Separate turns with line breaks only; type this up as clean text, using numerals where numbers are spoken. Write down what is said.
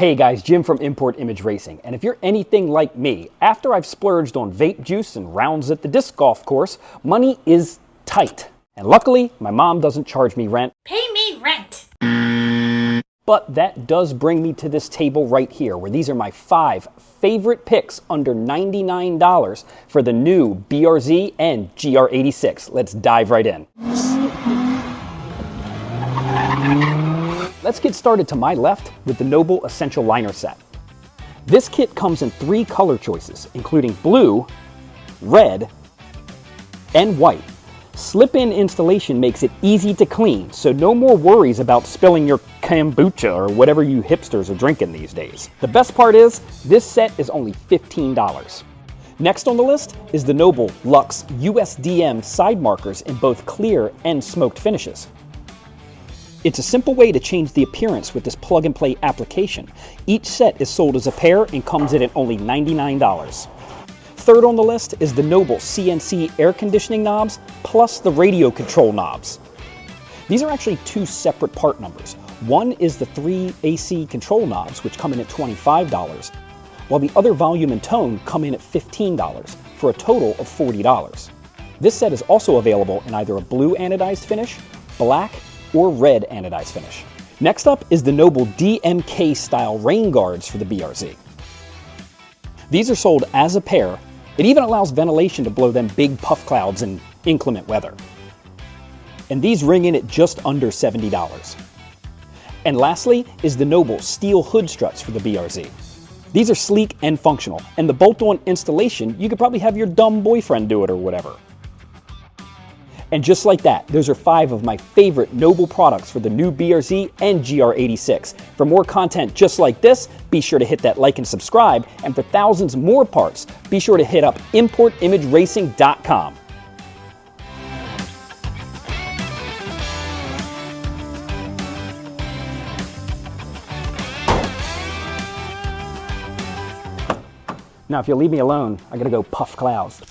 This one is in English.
Hey guys, Jim from Import Image Racing, and if you're anything like me, after I've splurged on vape juice and rounds at the disc golf course, money is tight. And luckily, my mom doesn't charge me rent.
Pay me rent!
But that does bring me to this table right here, where these are my 5 favorite picks under $99 for the new BRZ and GR86. Let's dive right in. Let's get started to my left with the Noble Essential Liner Set. This kit comes in 3 color choices, including blue, red, and white. Slip-in installation makes it easy to clean, so no more worries about spilling your kombucha or whatever you hipsters are drinking these days. The best part is, this set is only $15. Next on the list is the Noble Luxe USDM side markers in both clear and smoked finishes. It's a simple way to change the appearance with this plug-and-play application. Each set is sold as a pair and comes in at only $99. Third on the list is the Noble CNC air conditioning knobs plus the radio control knobs. These are actually 2 separate part numbers. One is the 3 AC control knobs, which come in at $25, while the other volume and tone come in at $15 for a total of $40. This set is also available in either a blue anodized finish, black, or red anodized finish. Next up is the Noble DMK style rain guards for the BRZ. These are sold as a pair. It even allows ventilation to blow them big puff clouds in inclement weather. And these ring in at just under $70. And lastly is the Noble steel hood struts for the BRZ. These are sleek and functional, and the bolt-on installation, you could probably have your dumb boyfriend do it or whatever. And just like that, those are 5 of my favorite Noble products for the new BRZ and GR86. For more content just like this, be sure to hit that like and subscribe. And for thousands more parts, be sure to hit up importimageracing.com. Now, if you'll leave me alone, I gotta go puff clouds.